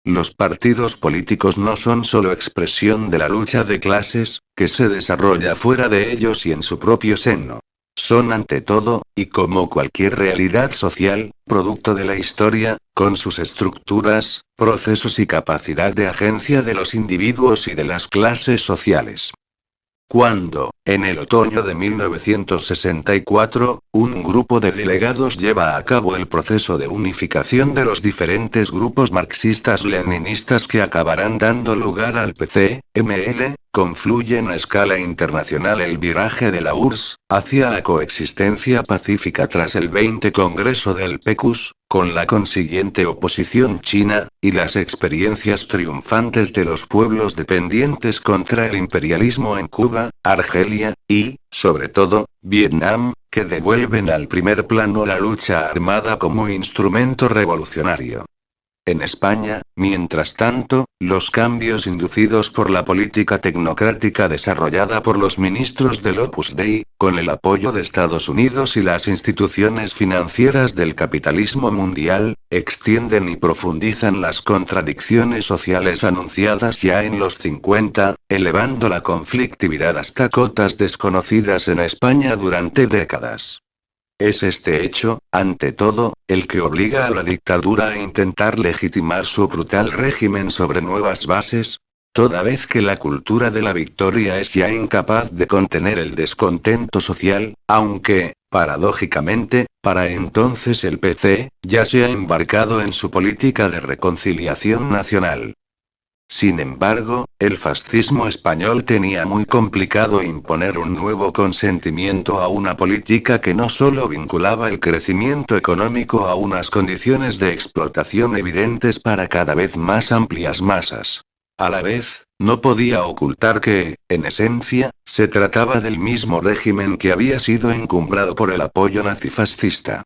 los partidos políticos no son solo expresión de la lucha de clases, que se desarrolla fuera de ellos y en su propio seno. Son ante todo, y como cualquier realidad social, producto de la historia, con sus estructuras, procesos y capacidad de agencia de los individuos y de las clases sociales. Cuando, en el otoño de 1964, un grupo de delegados lleva a cabo el proceso de unificación de los diferentes grupos marxistas-leninistas que acabarán dando lugar al PC-ML, confluyen a escala internacional el viraje de la URSS, hacia la coexistencia pacífica tras el 20 Congreso del PECUS, con la consiguiente oposición china, y las experiencias triunfantes de los pueblos dependientes contra el imperialismo en Cuba, Argelia, y, sobre todo, Vietnam, que devuelven al primer plano la lucha armada como instrumento revolucionario. En España, mientras tanto, los cambios inducidos por la política tecnocrática desarrollada por los ministros del Opus Dei, con el apoyo de Estados Unidos y las instituciones financieras del capitalismo mundial, extienden y profundizan las contradicciones sociales anunciadas ya en los 50, elevando la conflictividad hasta cotas desconocidas en España durante décadas. Es este hecho, ante todo, el que obliga a la dictadura a intentar legitimar su brutal régimen sobre nuevas bases, toda vez que la cultura de la victoria es ya incapaz de contener el descontento social, aunque, paradójicamente, para entonces el PC, ya se ha embarcado en su política de reconciliación nacional. Sin embargo, el fascismo español tenía muy complicado imponer un nuevo consentimiento a una política que no solo vinculaba el crecimiento económico a unas condiciones de explotación evidentes para cada vez más amplias masas. A la vez, no podía ocultar que, en esencia, se trataba del mismo régimen que había sido encumbrado por el apoyo nazifascista.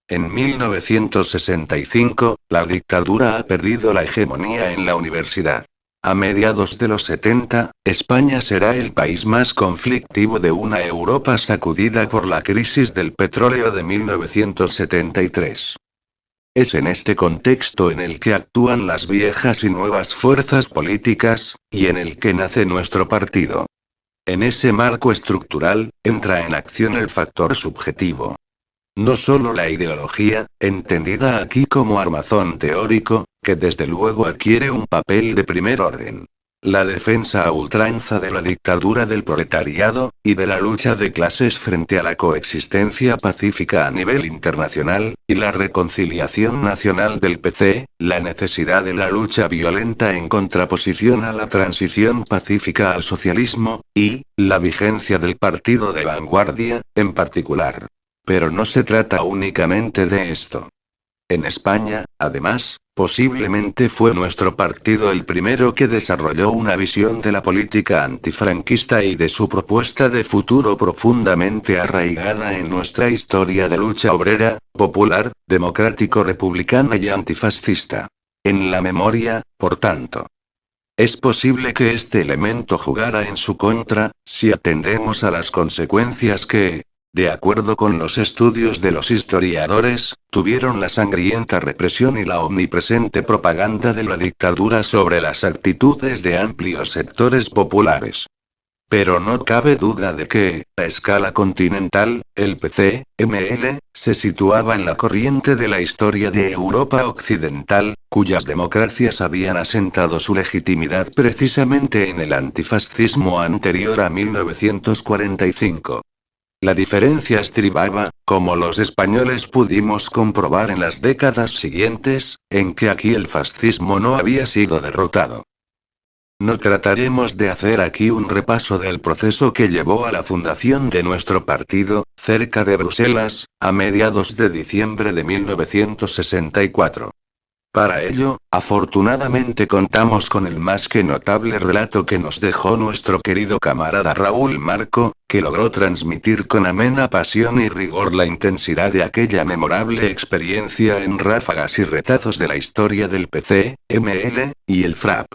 En 1965, la dictadura ha perdido la hegemonía en la universidad. A mediados de los 70, España será el país más conflictivo de una Europa sacudida por la crisis del petróleo de 1973. Es en este contexto en el que actúan las viejas y nuevas fuerzas políticas, y en el que nace nuestro partido. En ese marco estructural, entra en acción el factor subjetivo. No solo la ideología, entendida aquí como armazón teórico, que desde luego adquiere un papel de primer orden. La defensa a ultranza de la dictadura del proletariado, y de la lucha de clases frente a la coexistencia pacífica a nivel internacional, y la reconciliación nacional del PC, la necesidad de la lucha violenta en contraposición a la transición pacífica al socialismo, y la vigencia del partido de vanguardia, en particular. Pero no se trata únicamente de esto. En España, además, posiblemente fue nuestro partido el primero que desarrolló una visión de la política antifranquista y de su propuesta de futuro profundamente arraigada en nuestra historia de lucha obrera, popular, democrático-republicana y antifascista. En la memoria, por tanto. Es posible que este elemento jugara en su contra, si atendemos a las consecuencias que, de acuerdo con los estudios de los historiadores, tuvieron la sangrienta represión y la omnipresente propaganda de la dictadura sobre las actitudes de amplios sectores populares. Pero no cabe duda de que, a escala continental, el PC-ML, se situaba en la corriente de la historia de Europa Occidental, cuyas democracias habían asentado su legitimidad precisamente en el antifascismo anterior a 1945. La diferencia estribaba, como los españoles pudimos comprobar en las décadas siguientes, en que aquí el fascismo no había sido derrotado. No trataremos de hacer aquí un repaso del proceso que llevó a la fundación de nuestro partido, cerca de Bruselas, a mediados de diciembre de 1964. Para ello, afortunadamente contamos con el más que notable relato que nos dejó nuestro querido camarada Raúl Marco, que logró transmitir con amena pasión y rigor la intensidad de aquella memorable experiencia en ráfagas y retazos de la historia del PC, ML, y el FRAP.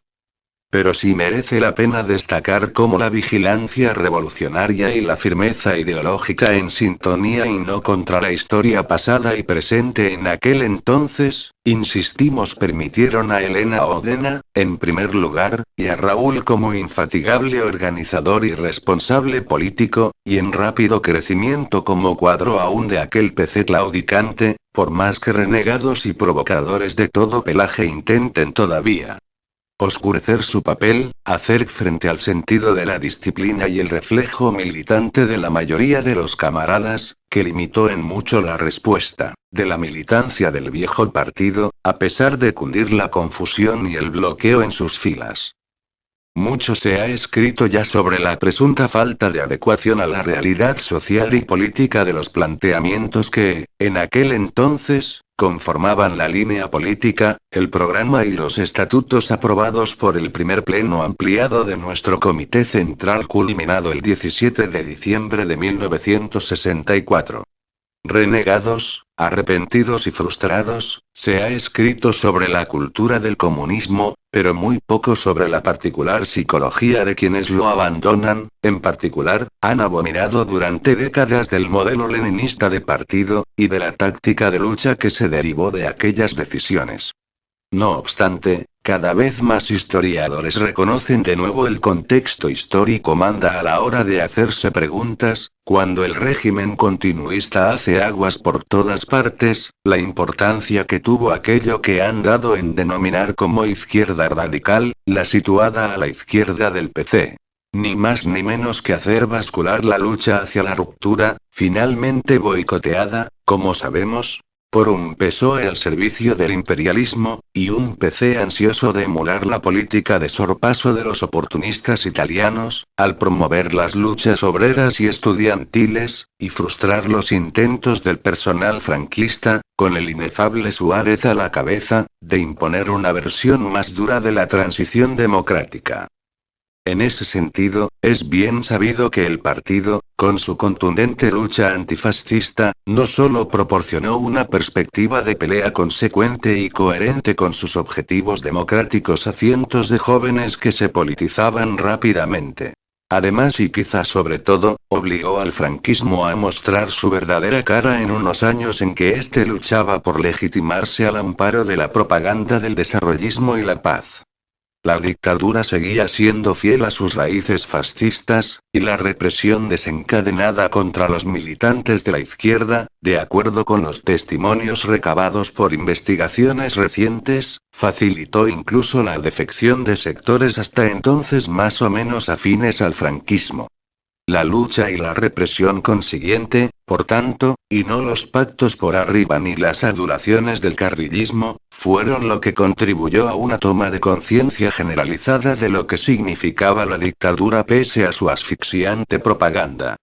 Pero sí merece la pena destacar cómo la vigilancia revolucionaria y la firmeza ideológica en sintonía y no contra la historia pasada y presente en aquel entonces, insistimos, permitieron a Elena Ódena, en primer lugar, y a Raúl como infatigable organizador y responsable político, y en rápido crecimiento como cuadro aún de aquel PC claudicante, por más que renegados y provocadores de todo pelaje intenten todavía oscurecer su papel, hacer frente al sentido de la disciplina y el reflejo militante de la mayoría de los camaradas, que limitó en mucho la respuesta de la militancia del viejo partido, a pesar de cundir la confusión y el bloqueo en sus filas. Mucho se ha escrito ya sobre la presunta falta de adecuación a la realidad social y política de los planteamientos que, en aquel entonces, conformaban la línea política, el programa y los estatutos aprobados por el primer pleno ampliado de nuestro Comité Central culminado el 17 de diciembre de 1964. Renegados, arrepentidos y frustrados, se ha escrito sobre la cultura del comunismo, pero muy poco sobre la particular psicología de quienes lo abandonan, en particular, han abominado durante décadas del modelo leninista de partido, y de la táctica de lucha que se derivó de aquellas decisiones. No obstante, cada vez más historiadores reconocen de nuevo el contexto histórico manda a la hora de hacerse preguntas, cuando el régimen continuista hace aguas por todas partes, la importancia que tuvo aquello que han dado en denominar como izquierda radical, la situada a la izquierda del PC. Ni más ni menos que hacer bascular la lucha hacia la ruptura, finalmente boicoteada, como sabemos, por un PSOE al servicio del imperialismo, y un PC ansioso de emular la política de sorpaso de los oportunistas italianos, al promover las luchas obreras y estudiantiles, y frustrar los intentos del personal franquista, con el inefable Suárez a la cabeza, de imponer una versión más dura de la transición democrática. En ese sentido, es bien sabido que el partido, con su contundente lucha antifascista, no solo proporcionó una perspectiva de pelea consecuente y coherente con sus objetivos democráticos a cientos de jóvenes que se politizaban rápidamente. Además y quizá sobre todo, obligó al franquismo a mostrar su verdadera cara en unos años en que éste luchaba por legitimarse al amparo de la propaganda del desarrollismo y la paz. La dictadura seguía siendo fiel a sus raíces fascistas, y la represión desencadenada contra los militantes de la izquierda, de acuerdo con los testimonios recabados por investigaciones recientes, facilitó incluso la defección de sectores hasta entonces más o menos afines al franquismo. La lucha y la represión consiguiente, por tanto, y no los pactos por arriba ni las adulaciones del carrillismo, fueron lo que contribuyó a una toma de conciencia generalizada de lo que significaba la dictadura pese a su asfixiante propaganda.